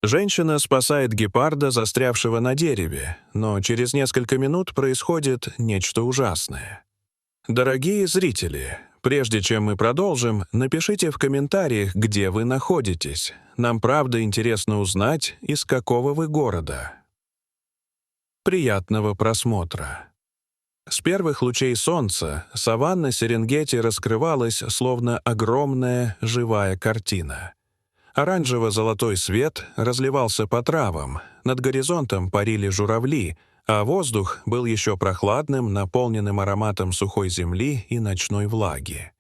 Женщина спасает гепарда, застрявшего на дереве, но через несколько минут происходит нечто ужасное. Дорогие зрители, прежде чем мы продолжим, напишите в комментариях, где вы находитесь. Нам правда интересно узнать, из какого вы города. Приятного просмотра. С первых лучей солнца саванна Серенгети раскрывалась, словно огромная живая картина. Оранжево-золотой свет разливался по травам, над горизонтом парили журавли, а воздух был еще прохладным, наполненным ароматом сухой земли и ночной влаги.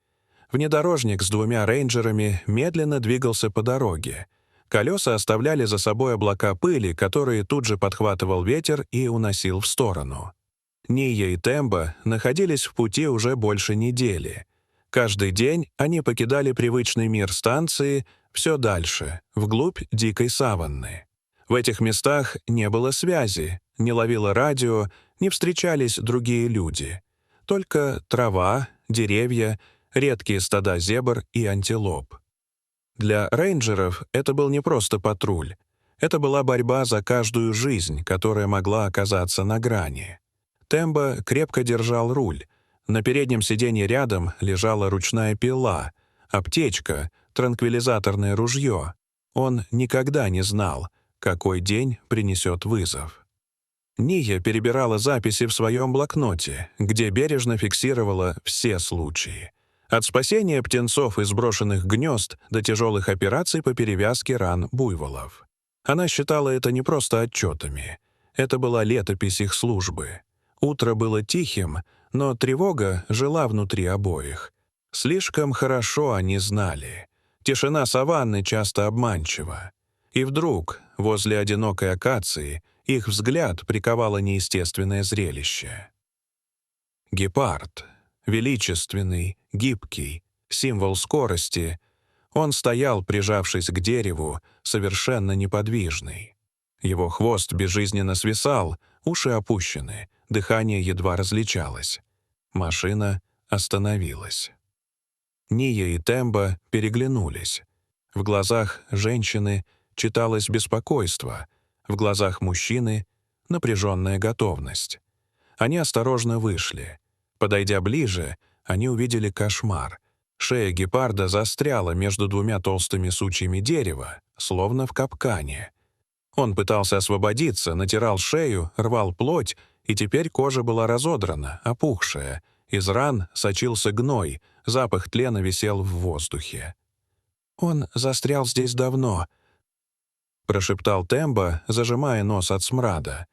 Внедорожник с 2 рейнджерами медленно двигался по дороге. Колеса оставляли за собой облака пыли, которые тут же подхватывал ветер и уносил в сторону. Ния и Тембо находились в пути уже больше недели. Каждый день они покидали привычный мир станции все дальше, вглубь дикой саванны. В этих местах не было связи, не ловило радио, не встречались другие люди. Только трава, деревья, редкие стада зебр и антилоп. Для рейнджеров это был не просто патруль. Это была борьба за каждую жизнь, которая могла оказаться на грани. Тембо крепко держал руль. На переднем сиденье рядом лежала ручная пила, аптечка, транквилизаторное ружье. Он никогда не знал, какой день принесет вызов. Ния перебирала записи в своем блокноте, где бережно фиксировала все случаи. От спасения птенцов из брошенных гнезд до тяжелых операций по перевязке ран буйволов. Она считала это не просто отчетами. Это была летопись их службы. Утро было тихим, но тревога жила внутри обоих. Слишком хорошо они знали. Тишина саванны часто обманчива. И вдруг, возле одинокой акации, их взгляд приковало неестественное зрелище. Гепард. Величественный, гибкий, символ скорости. Он стоял, прижавшись к дереву, совершенно неподвижный. Его хвост безжизненно свисал, уши опущены, дыхание едва различалось. Машина остановилась. Ния и Тембо переглянулись. В глазах женщины читалось беспокойство, в глазах мужчины — напряженная готовность. Они осторожно вышли. Подойдя ближе, они увидели кошмар. Шея гепарда застряла между 2 толстыми сучьями дерева, словно в капкане. Он пытался освободиться, натирал шею, рвал плоть, и теперь кожа была разодрана, опухшая. Из ран сочился гной, запах тлена висел в воздухе. «Он застрял здесь давно», — прошептал Тембо, зажимая нос от смрада.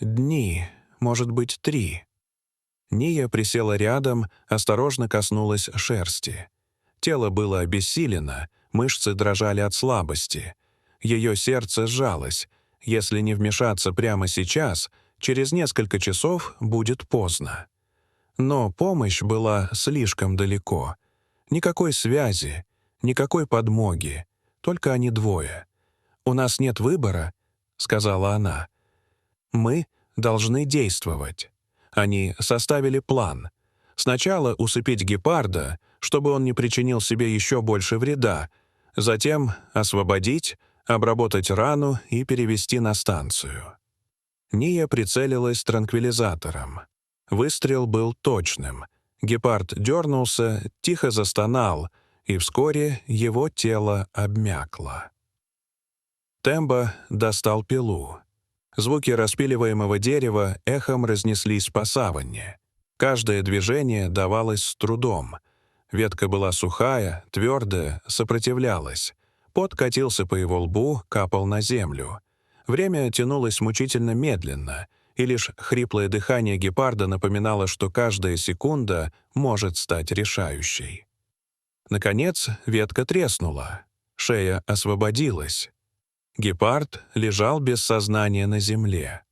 «Дни, может быть, 3». Ния присела рядом, осторожно коснулась шерсти. Тело было обессилено, мышцы дрожали от слабости. Ее сердце сжалось. Если не вмешаться прямо сейчас, через несколько часов будет поздно. Но помощь была слишком далеко. Никакой связи, никакой подмоги, только они двое. «У нас нет выбора», — сказала она. «Мы должны действовать». Они составили план. Сначала усыпить гепарда, чтобы он не причинил себе еще больше вреда, затем освободить, обработать рану и перевести на станцию. Ния прицелилась транквилизатором. Выстрел был точным. Гепард дернулся, тихо застонал, и вскоре его тело обмякло. Тембо достал пилу. Звуки распиливаемого дерева эхом разнеслись по саванне. Каждое движение давалось с трудом. Ветка была сухая, твердая, сопротивлялась. Пот катился по его лбу, капал на землю. Время тянулось мучительно медленно, и лишь хриплое дыхание гепарда напоминало, что каждая секунда может стать решающей. Наконец ветка треснула. Шея освободилась. Гепард лежал без сознания на земле.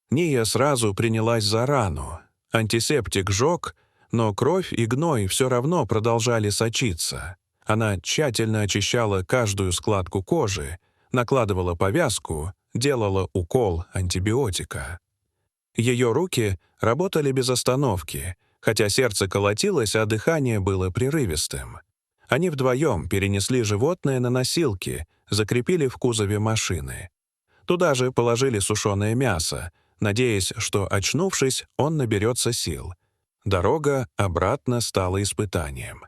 Ния сразу принялась за рану. Антисептик жег, но кровь и гной все равно продолжали сочиться. Она тщательно очищала каждую складку кожи, накладывала повязку, делала укол антибиотика. Ее руки работали без остановки, хотя сердце колотилось, а дыхание было прерывистым. Они вдвоем перенесли животное на носилки, закрепили в кузове машины. Туда же положили сушеное мясо, надеясь, что, очнувшись, он наберется сил. Дорога обратно стала испытанием.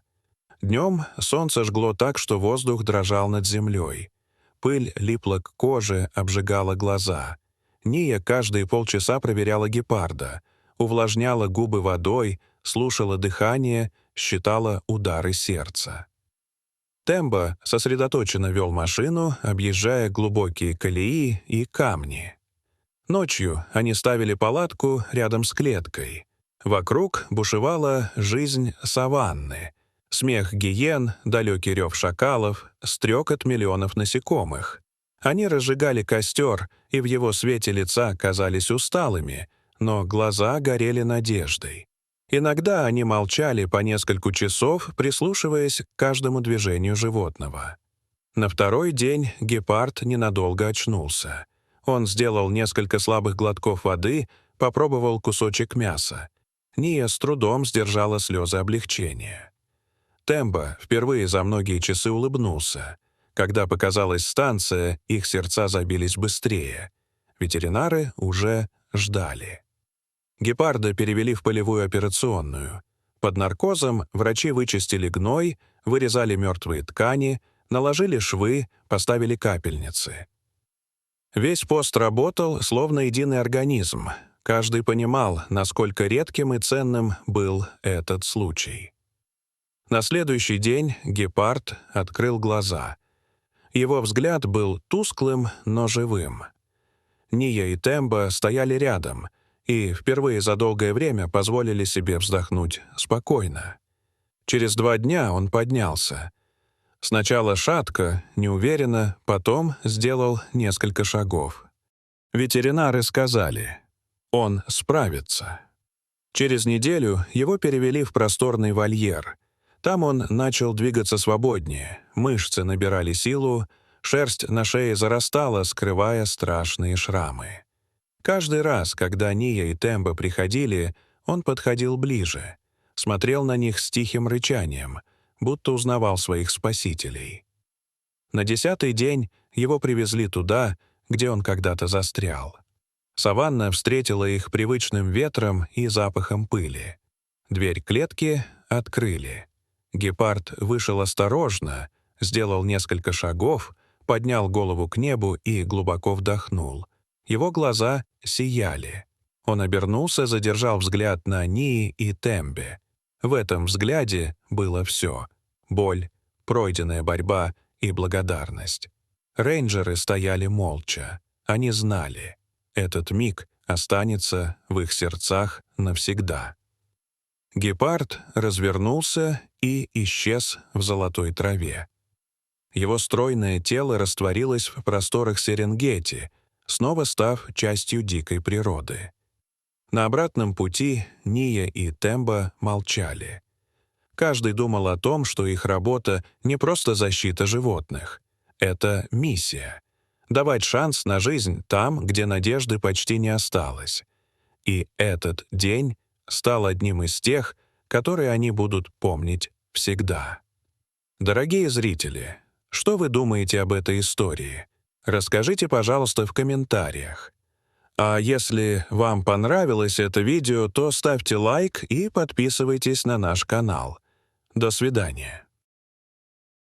Днем солнце жгло так, что воздух дрожал над землей. Пыль липла к коже, обжигала глаза. Ния каждые полчаса проверяла гепарда, увлажняла губы водой, слушала дыхание, считала удары сердца. Тембо сосредоточенно вел машину, объезжая глубокие колеи и камни. Ночью они ставили палатку рядом с клеткой. Вокруг бушевала жизнь саванны. Смех гиен, далекий рев шакалов, стрекот миллионов насекомых. Они разжигали костер, и в его свете лица казались усталыми, но глаза горели надеждой. Иногда они молчали по несколько часов, прислушиваясь к каждому движению животного. На второй день гепард ненадолго очнулся. Он сделал несколько слабых глотков воды, попробовал кусочек мяса. Ния с трудом сдержала слезы облегчения. Тембо впервые за многие часы улыбнулся. Когда показалась станция, их сердца забились быстрее. Ветеринары уже ждали. Гепарда перевели в полевую операционную. Под наркозом врачи вычистили гной, вырезали мертвые ткани, наложили швы, поставили капельницы. Весь пост работал, словно единый организм. Каждый понимал, насколько редким и ценным был этот случай. На следующий день гепард открыл глаза. Его взгляд был тусклым, но живым. Ния и Тембо стояли рядом и впервые за долгое время позволили себе вздохнуть спокойно. Через 2 дня он поднялся. Сначала шатко, неуверенно, потом сделал несколько шагов. Ветеринары сказали, он справится. Через неделю его перевели в просторный вольер. Там он начал двигаться свободнее, мышцы набирали силу, шерсть на шее зарастала, скрывая страшные шрамы. Каждый раз, когда Ния и Тембо приходили, он подходил ближе, смотрел на них с тихим рычанием, будто узнавал своих спасителей. На 10-й день его привезли туда, где он когда-то застрял. Саванна встретила их привычным ветром и запахом пыли. Дверь клетки открыли. Гепард вышел осторожно, сделал несколько шагов, поднял голову к небу и глубоко вдохнул. Его глаза сияли. Он обернулся, задержал взгляд на Нии и Тембе. В этом взгляде было все — боль, пройденная борьба и благодарность. Рейнджеры стояли молча. Они знали, этот миг останется в их сердцах навсегда. Гепард развернулся и исчез в золотой траве. Его стройное тело растворилось в просторах Серенгети, снова став частью дикой природы. На обратном пути Ния и Тембо молчали. Каждый думал о том, что их работа не просто защита животных. Это миссия — давать шанс на жизнь там, где надежды почти не осталось. И этот день стал одним из тех, которые они будут помнить всегда. Дорогие зрители, что вы думаете об этой истории? Расскажите, пожалуйста, в комментариях. А если вам понравилось это видео, то ставьте лайк и подписывайтесь на наш канал. До свидания.